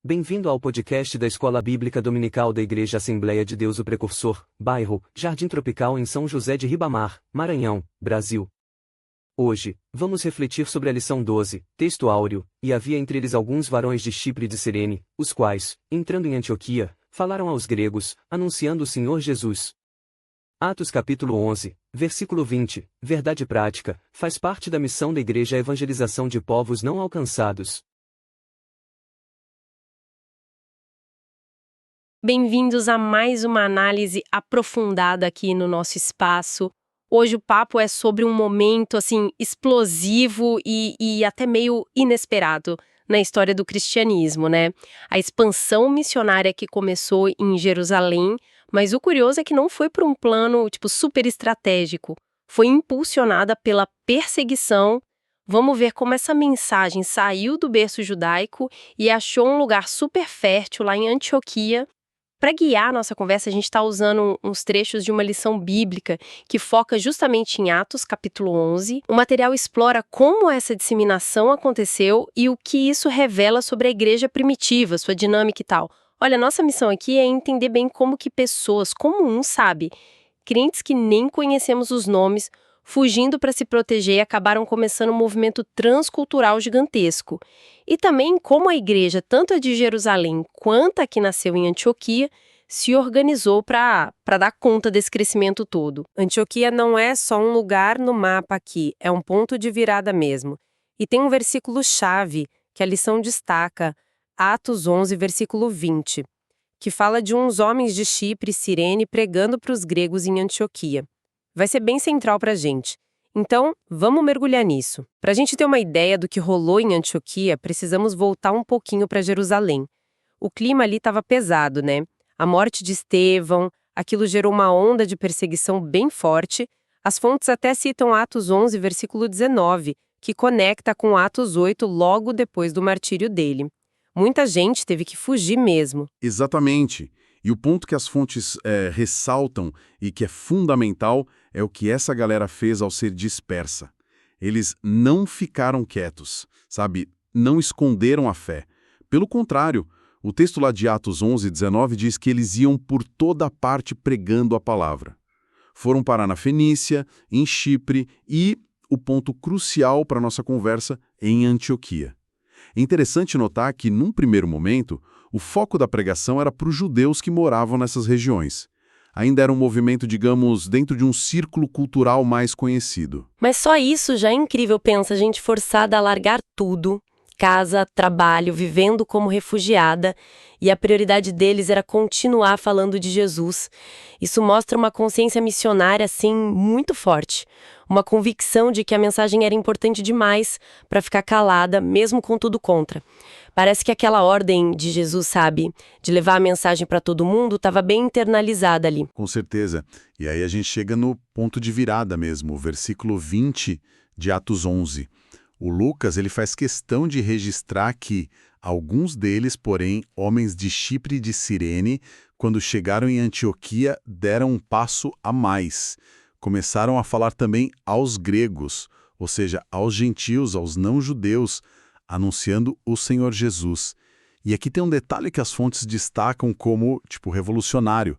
Bem-vindo ao podcast da Escola Bíblica Dominical da Igreja Assembleia de Deus o Precursor, bairro Jardim Tropical em São José de Ribamar, Maranhão, Brasil. Hoje, vamos refletir sobre a lição 12, texto áureo, e havia entre eles alguns varões de Chipre e de Cirene, os quais, entrando em Antioquia, falaram aos gregos, anunciando o Senhor Jesus. Atos capítulo 11, versículo 20, verdade prática, faz parte da missão da Igreja a evangelização de povos não alcançados. Bem-vindos a mais uma análise aprofundada aqui no nosso espaço. Hoje o papo é sobre um momento, explosivo e até meio inesperado na história do cristianismo, né? A expansão missionária que começou em Jerusalém, mas o curioso é que não foi por um plano, super estratégico. Foi impulsionada pela perseguição. Vamos ver como essa mensagem saiu do berço judaico e achou um lugar super fértil lá em Antioquia. Para guiar a nossa conversa, a gente está usando uns trechos de uma lição bíblica que foca justamente em Atos, capítulo 11. O material explora como essa disseminação aconteceu e o que isso revela sobre a igreja primitiva, sua dinâmica e tal. Olha, a nossa missão aqui é entender bem como que pessoas comuns, crentes que nem conhecemos os nomes, fugindo para se proteger, acabaram começando um movimento transcultural gigantesco. E também como a igreja, tanto a de Jerusalém quanto a que nasceu em Antioquia, se organizou para dar conta desse crescimento todo. Antioquia não é só um lugar no mapa aqui, é um ponto de virada mesmo. E tem um versículo-chave que a lição destaca, Atos 11, versículo 20, que fala de uns homens de Chipre e Cirene pregando para os gregos em Antioquia. Vai ser bem central para a gente. Então, vamos mergulhar nisso. Para a gente ter uma ideia do que rolou em Antioquia, precisamos voltar um pouquinho para Jerusalém. O clima ali estava pesado, né? A morte de Estevão, aquilo gerou uma onda de perseguição bem forte. As fontes até citam Atos 11, versículo 19, que conecta com Atos 8 logo depois do martírio dele. Muita gente teve que fugir mesmo. Exatamente. E o ponto que as fontes ressaltam e que é fundamental é o que essa galera fez ao ser dispersa. Eles não ficaram quietos, Não esconderam a fé. Pelo contrário, o texto lá de Atos 11, 19 diz que eles iam por toda parte pregando a palavra. Foram parar na Fenícia, em Chipre e, o ponto crucial para a nossa conversa, em Antioquia. É interessante notar que, num primeiro momento, o foco da pregação era para os judeus que moravam nessas regiões. Ainda era um movimento, digamos, dentro de um círculo cultural mais conhecido. Mas só isso já é incrível, pensa, a gente forçada a largar tudo, casa, trabalho, vivendo como refugiada, e a prioridade deles era continuar falando de Jesus. Isso mostra uma consciência missionária, muito forte. Uma convicção de que a mensagem era importante demais para ficar calada, mesmo com tudo contra. Parece que aquela ordem de Jesus, de levar a mensagem para todo mundo, estava bem internalizada ali. Com certeza. E aí a gente chega no ponto de virada mesmo, o versículo 20 de Atos 11. O Lucas ele faz questão de registrar que alguns deles, porém, homens de Chipre e de Cirene, quando chegaram em Antioquia, deram um passo a mais. Começaram a falar também aos gregos, ou seja, aos gentios, aos não-judeus, anunciando o Senhor Jesus. E aqui tem um detalhe que as fontes destacam como, revolucionário.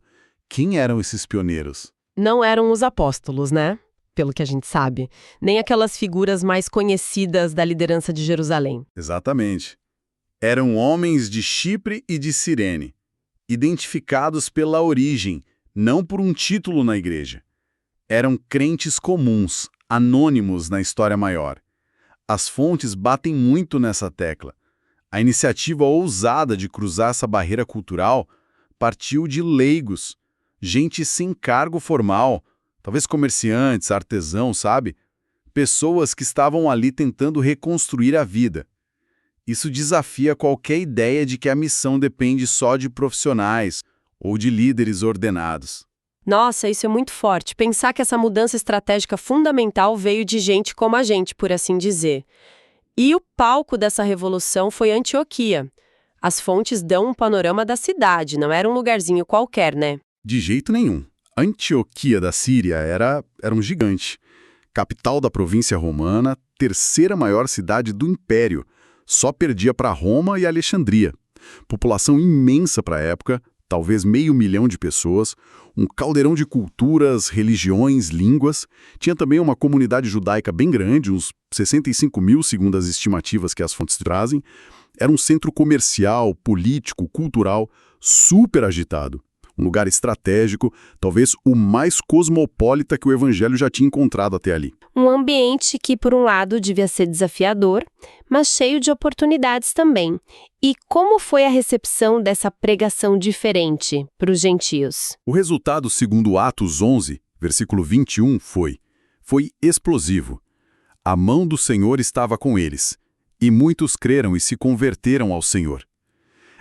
Quem eram esses pioneiros? Não eram os apóstolos, né? Pelo que a gente sabe. Nem aquelas figuras mais conhecidas da liderança de Jerusalém. Exatamente. Eram homens de Chipre e de Cirene, identificados pela origem, não por um título na igreja. Eram crentes comuns, anônimos na história maior. As fontes batem muito nessa tecla. A iniciativa ousada de cruzar essa barreira cultural partiu de leigos, gente sem cargo formal, talvez comerciantes, artesãos, Pessoas que estavam ali tentando reconstruir a vida. Isso desafia qualquer ideia de que a missão depende só de profissionais ou de líderes ordenados. Nossa, isso é muito forte. Pensar que essa mudança estratégica fundamental veio de gente como a gente, por assim dizer. E o palco dessa revolução foi Antioquia. As fontes dão um panorama da cidade, não era um lugarzinho qualquer, né? De jeito nenhum. Antioquia da Síria era um gigante. Capital da província romana, terceira maior cidade do Império. Só perdia para Roma e Alexandria. População imensa para a época, talvez 500 mil de pessoas, um caldeirão de culturas, religiões, línguas. Tinha também uma comunidade judaica bem grande, uns 65 mil, segundo as estimativas que as fontes trazem. Era um centro comercial, político, cultural, super agitado. Um lugar estratégico, talvez o mais cosmopolita que o Evangelho já tinha encontrado até ali. Um ambiente que, por um lado, devia ser desafiador, mas cheio de oportunidades também. E como foi a recepção dessa pregação diferente para os gentios? O resultado, segundo Atos 11, versículo 21, foi explosivo. A mão do Senhor estava com eles, e muitos creram e se converteram ao Senhor.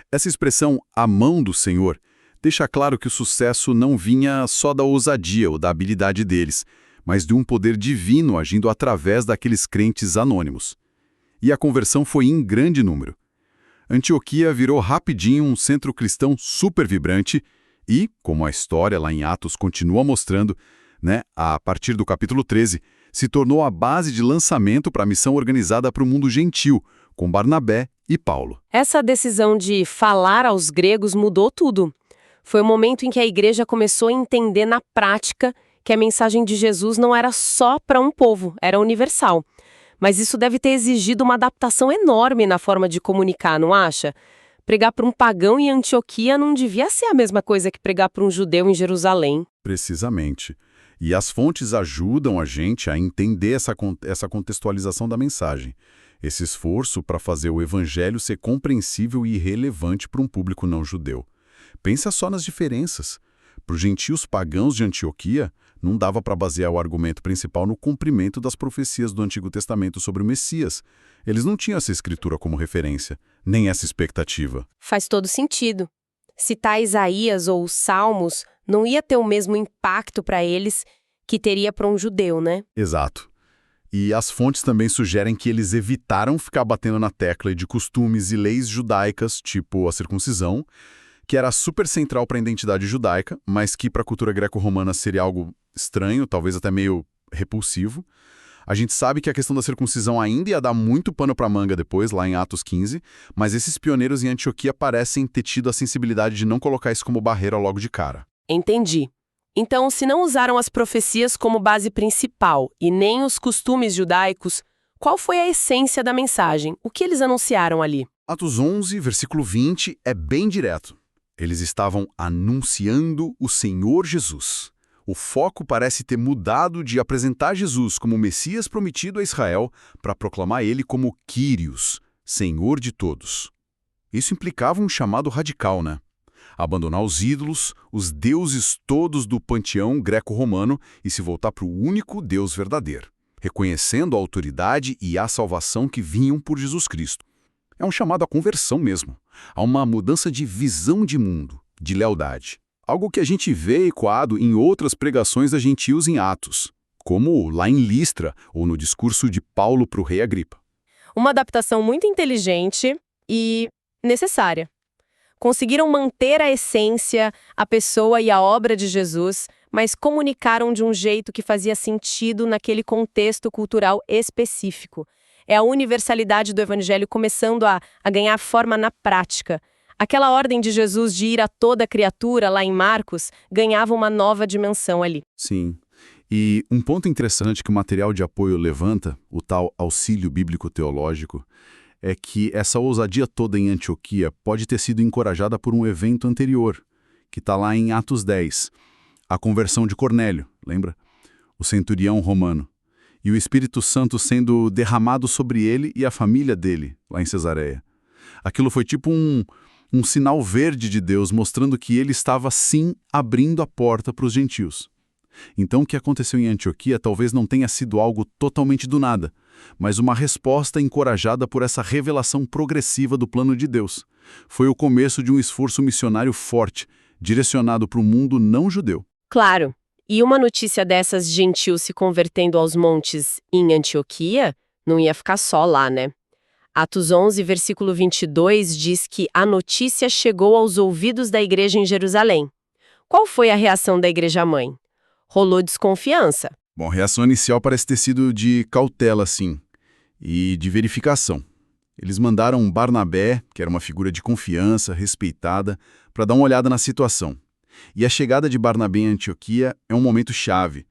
Essa expressão, a mão do Senhor, deixa claro que o sucesso não vinha só da ousadia ou da habilidade deles, mas de um poder divino agindo através daqueles crentes anônimos. E a conversão foi em grande número. Antioquia virou rapidinho um centro cristão super vibrante e, como a história lá em Atos continua mostrando, a partir do capítulo 13, se tornou a base de lançamento para a missão organizada para o mundo gentil, com Barnabé e Paulo. Essa decisão de falar aos gregos mudou tudo. Foi o momento em que a igreja começou a entender na prática que a mensagem de Jesus não era só para um povo, era universal. Mas isso deve ter exigido uma adaptação enorme na forma de comunicar, não acha? Pregar para um pagão em Antioquia não devia ser a mesma coisa que pregar para um judeu em Jerusalém. Precisamente. E as fontes ajudam a gente a entender essa contextualização da mensagem. Esse esforço para fazer o evangelho ser compreensível e relevante para um público não judeu. Pensa só nas diferenças. Para os gentios pagãos de Antioquia, não dava para basear o argumento principal no cumprimento das profecias do Antigo Testamento sobre o Messias. Eles não tinham essa escritura como referência, nem essa expectativa. Faz todo sentido. Citar Isaías ou os Salmos não ia ter o mesmo impacto para eles que teria para um judeu, né? Exato. E as fontes também sugerem que eles evitaram ficar batendo na tecla de costumes e leis judaicas, tipo a circuncisão, que era super central para a identidade judaica, mas que para a cultura greco-romana seria algo estranho, talvez até meio repulsivo. A gente sabe que a questão da circuncisão ainda ia dar muito pano para manga depois, lá em Atos 15, mas esses pioneiros em Antioquia parecem ter tido a sensibilidade de não colocar isso como barreira logo de cara. Entendi. Então, se não usaram as profecias como base principal e nem os costumes judaicos, qual foi a essência da mensagem? O que eles anunciaram ali? Atos 11, versículo 20, é bem direto. Eles estavam anunciando o Senhor Jesus. O foco parece ter mudado de apresentar Jesus como o Messias prometido a Israel para proclamar ele como Quírios, Senhor de todos. Isso implicava um chamado radical, né? Abandonar os ídolos, os deuses todos do panteão greco-romano e se voltar para o único Deus verdadeiro, reconhecendo a autoridade e a salvação que vinham por Jesus Cristo. É um chamado à conversão mesmo, a uma mudança de visão de mundo, de lealdade. Algo que a gente vê ecoado em outras pregações a gentios em Atos, como lá em Listra ou no discurso de Paulo para o rei Agripa. Uma adaptação muito inteligente e necessária. Conseguiram manter a essência, a pessoa e a obra de Jesus, mas comunicaram de um jeito que fazia sentido naquele contexto cultural específico. É a universalidade do evangelho começando a ganhar forma na prática. Aquela ordem de Jesus de ir a toda criatura, lá em Marcos, ganhava uma nova dimensão ali. Sim. E um ponto interessante que o material de apoio levanta, o tal auxílio bíblico-teológico, é que essa ousadia toda em Antioquia pode ter sido encorajada por um evento anterior, que está lá em Atos 10, a conversão de Cornélio, lembra? O centurião romano. E o Espírito Santo sendo derramado sobre ele e a família dele, lá em Cesareia. Aquilo foi tipo um sinal verde de Deus, mostrando que ele estava, sim, abrindo a porta para os gentios. Então, o que aconteceu em Antioquia talvez não tenha sido algo totalmente do nada, mas uma resposta encorajada por essa revelação progressiva do plano de Deus. Foi o começo de um esforço missionário forte, direcionado para o mundo não judeu. Claro. E uma notícia dessas de gentios se convertendo aos montes em Antioquia não ia ficar só lá, né? Atos 11, versículo 22 diz que a notícia chegou aos ouvidos da igreja em Jerusalém. Qual foi a reação da igreja-mãe? Rolou desconfiança. Bom, a reação inicial parece ter sido de cautela, sim, e de verificação. Eles mandaram Barnabé, que era uma figura de confiança, respeitada, para dar uma olhada na situação. E a chegada de Barnabé em Antioquia é um momento chave.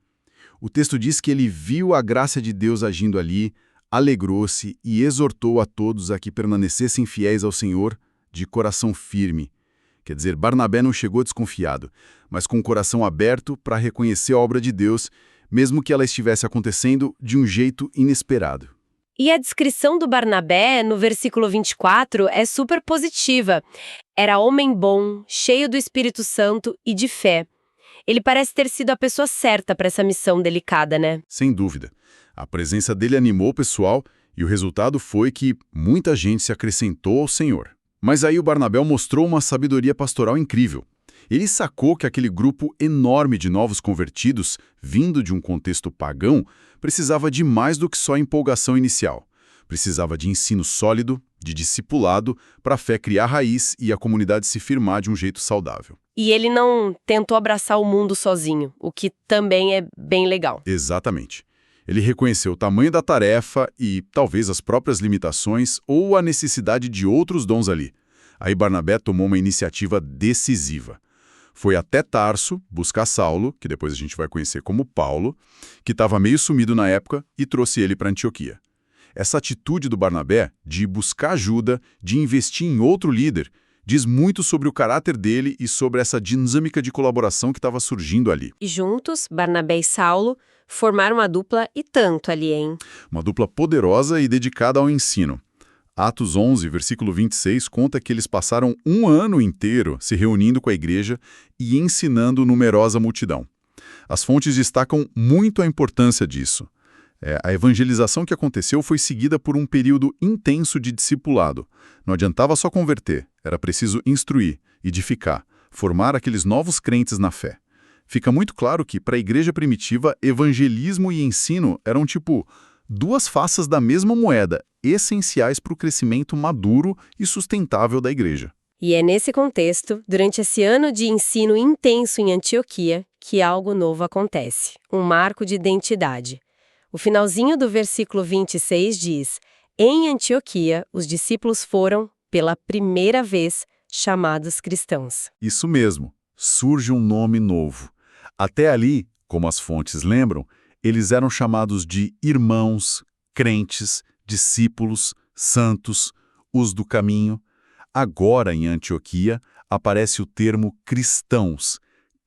O texto diz que ele viu a graça de Deus agindo ali, alegrou-se e exortou a todos a que permanecessem fiéis ao Senhor de coração firme. Quer dizer, Barnabé não chegou desconfiado, mas com o coração aberto para reconhecer a obra de Deus, mesmo que ela estivesse acontecendo de um jeito inesperado. E a descrição do Barnabé, no versículo 24, é super positiva. Era homem bom, cheio do Espírito Santo e de fé. Ele parece ter sido a pessoa certa para essa missão delicada, né? Sem dúvida. A presença dele animou o pessoal e o resultado foi que muita gente se acrescentou ao Senhor. Mas aí o Barnabé mostrou uma sabedoria pastoral incrível. Ele sacou que aquele grupo enorme de novos convertidos, vindo de um contexto pagão, precisava de mais do que só empolgação inicial. Precisava de ensino sólido, de discipulado, para a fé criar raiz e a comunidade se firmar de um jeito saudável. E ele não tentou abraçar o mundo sozinho, o que também é bem legal. Exatamente. Ele reconheceu o tamanho da tarefa e talvez as próprias limitações ou a necessidade de outros dons ali. Aí Barnabé tomou uma iniciativa decisiva. Foi até Tarso buscar Saulo, que depois a gente vai conhecer como Paulo, que estava meio sumido na época, e trouxe ele para Antioquia. Essa atitude do Barnabé de buscar ajuda, de investir em outro líder, diz muito sobre o caráter dele e sobre essa dinâmica de colaboração que estava surgindo ali. E juntos, Barnabé e Saulo formaram uma dupla e tanto ali, hein? Uma dupla poderosa e dedicada ao ensino. Atos 11, versículo 26, conta que eles passaram um ano inteiro se reunindo com a igreja e ensinando numerosa multidão. As fontes destacam muito a importância disso. A evangelização que aconteceu foi seguida por um período intenso de discipulado. Não adiantava só converter, era preciso instruir, edificar, formar aqueles novos crentes na fé. Fica muito claro que, para a igreja primitiva, evangelismo e ensino eram tipo duas faces da mesma moeda, essenciais para o crescimento maduro e sustentável da igreja. E é nesse contexto, durante esse ano de ensino intenso em Antioquia, que algo novo acontece, um marco de identidade. O finalzinho do versículo 26 diz: em Antioquia, os discípulos foram, pela primeira vez, chamados cristãos. Isso mesmo, surge um nome novo. Até ali, como as fontes lembram, eles eram chamados de irmãos, crentes, discípulos, santos, os do caminho. Agora, em Antioquia, aparece o termo cristãos,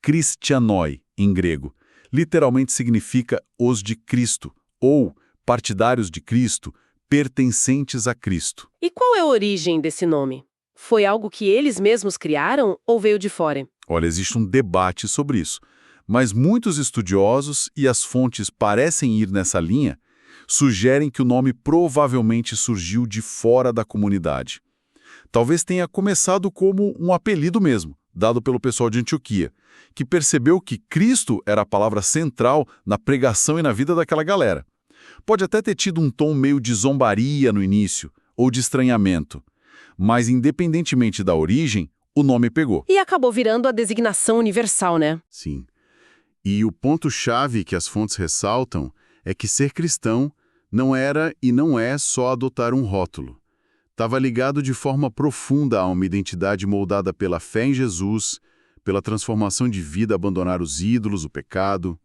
Christianoi, em grego. Literalmente significa os de Cristo, ou partidários de Cristo, pertencentes a Cristo. E qual é a origem desse nome? Foi algo que eles mesmos criaram ou veio de fora? Olha, existe um debate sobre isso, mas muitos estudiosos, e as fontes parecem ir nessa linha, sugerem que o nome provavelmente surgiu de fora da comunidade. Talvez tenha começado como um apelido mesmo, dado pelo pessoal de Antioquia, que percebeu que Cristo era a palavra central na pregação e na vida daquela galera. Pode até ter tido um tom meio de zombaria no início, ou de estranhamento, mas independentemente da origem, o nome pegou. E acabou virando a designação universal, né? Sim. E o ponto-chave que as fontes ressaltam é que ser cristão não era e não é só adotar um rótulo. Estava ligado de forma profunda a uma identidade moldada pela fé em Jesus, pela transformação de vida, abandonar os ídolos, o pecado,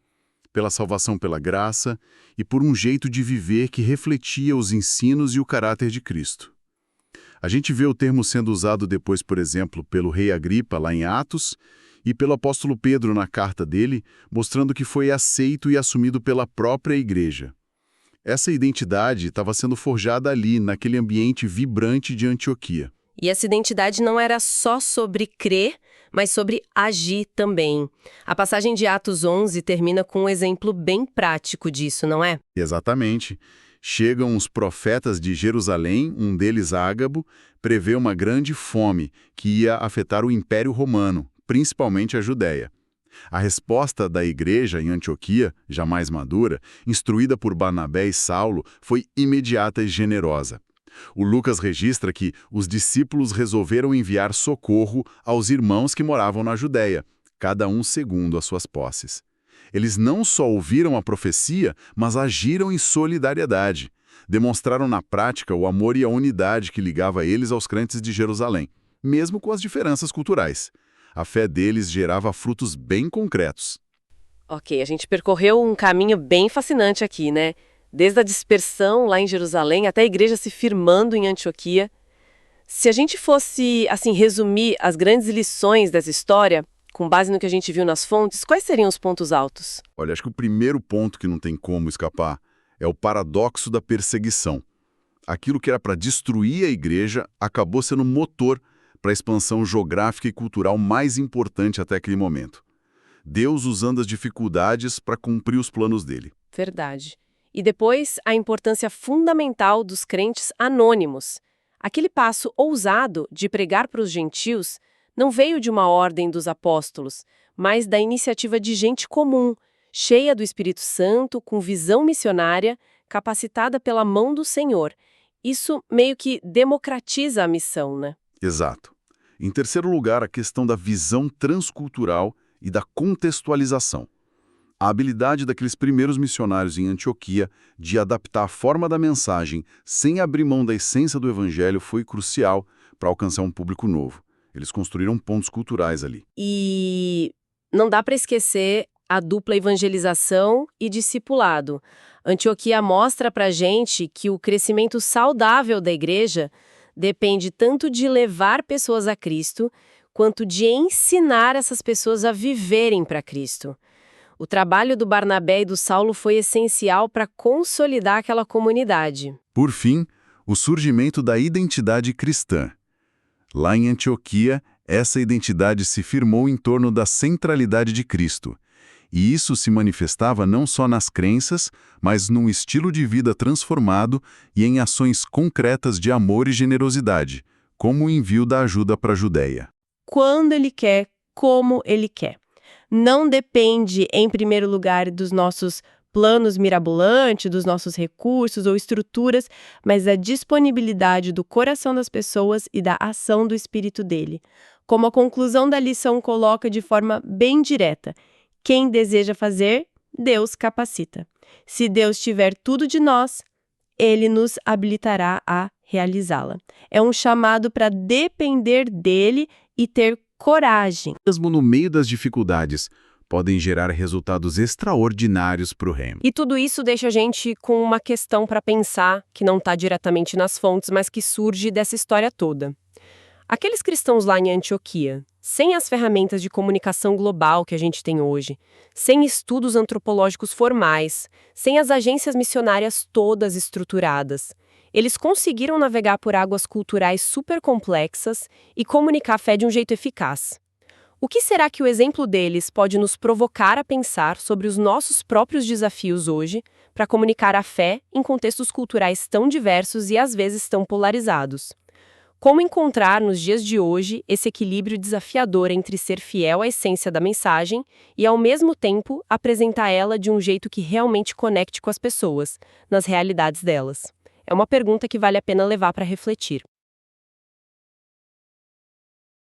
pela salvação pela graça e por um jeito de viver que refletia os ensinos e o caráter de Cristo. A gente vê o termo sendo usado depois, por exemplo, pelo rei Agripa, lá em Atos, e pelo apóstolo Pedro na carta dele, mostrando que foi aceito e assumido pela própria igreja. Essa identidade estava sendo forjada ali, naquele ambiente vibrante de Antioquia. E essa identidade não era só sobre crer, mas sobre agir também. A passagem de Atos 11 termina com um exemplo bem prático disso, não é? Exatamente. Chegam os profetas de Jerusalém, um deles Ágabo, prevê uma grande fome que ia afetar o Império Romano, principalmente a Judéia. A resposta da igreja em Antioquia, já mais madura, instruída por Barnabé e Saulo, foi imediata e generosa. O Lucas registra que os discípulos resolveram enviar socorro aos irmãos que moravam na Judéia, cada um segundo as suas posses. Eles não só ouviram a profecia, mas agiram em solidariedade. demonstraram na prática o amor e a unidade que ligava eles aos crentes de Jerusalém, mesmo com as diferenças culturais. A fé deles gerava frutos bem concretos. Ok, a gente percorreu um caminho bem fascinante aqui, né? Desde a dispersão lá em Jerusalém até a igreja se firmando em Antioquia. Se a gente fosse, assim, resumir as grandes lições dessa história, com base no que a gente viu nas fontes, quais seriam os pontos altos? Olha, acho que o primeiro ponto que não tem como escapar é o paradoxo da perseguição. Aquilo que era para destruir a igreja acabou sendo motor para a expansão geográfica e cultural mais importante até aquele momento. Deus usando as dificuldades para cumprir os planos dele. Verdade. E depois, a importância fundamental dos crentes anônimos. Aquele passo ousado de pregar para os gentios não veio de uma ordem dos apóstolos, mas da iniciativa de gente comum, cheia do Espírito Santo, com visão missionária, capacitada pela mão do Senhor. Isso meio que democratiza a missão, né? Exato. Em terceiro lugar, a questão da visão transcultural e da contextualização. A habilidade daqueles primeiros missionários em Antioquia de adaptar a forma da mensagem sem abrir mão da essência do evangelho foi crucial para alcançar um público novo. Eles construíram pontos culturais ali. E não dá para esquecer a dupla evangelização e discipulado. Antioquia mostra para a gente que o crescimento saudável da igreja depende tanto de levar pessoas a Cristo, quanto de ensinar essas pessoas a viverem para Cristo. O trabalho do Barnabé e do Saulo foi essencial para consolidar aquela comunidade. Por fim, o surgimento da identidade cristã. Lá em Antioquia, essa identidade se firmou em torno da centralidade de Cristo. E isso se manifestava não só nas crenças, mas num estilo de vida transformado e em ações concretas de amor e generosidade, como o envio da ajuda para a Judéia. Quando Ele quer, como Ele quer. Não depende, em primeiro lugar, dos nossos planos mirabolantes, dos nossos recursos ou estruturas, mas da disponibilidade do coração das pessoas e da ação do Espírito dele. Como a conclusão da lição coloca de forma bem direta: quem deseja fazer, Deus capacita. Se Deus tiver tudo de nós, Ele nos habilitará a realizá-la. É um chamado para depender dele e ter coragem. Mesmo no meio das dificuldades, podem gerar resultados extraordinários para o reino. E tudo isso deixa a gente com uma questão para pensar, que não está diretamente nas fontes, mas que surge dessa história toda. Aqueles cristãos lá em Antioquia, sem as ferramentas de comunicação global que a gente tem hoje, sem estudos antropológicos formais, sem as agências missionárias todas estruturadas, eles conseguiram navegar por águas culturais super complexas e comunicar a fé de um jeito eficaz. O que será que o exemplo deles pode nos provocar a pensar sobre os nossos próprios desafios hoje para comunicar a fé em contextos culturais tão diversos e às vezes tão polarizados? Como encontrar nos dias de hoje esse equilíbrio desafiador entre ser fiel à essência da mensagem e, ao mesmo tempo, apresentar ela de um jeito que realmente conecte com as pessoas, nas realidades delas? É uma pergunta que vale a pena levar para refletir.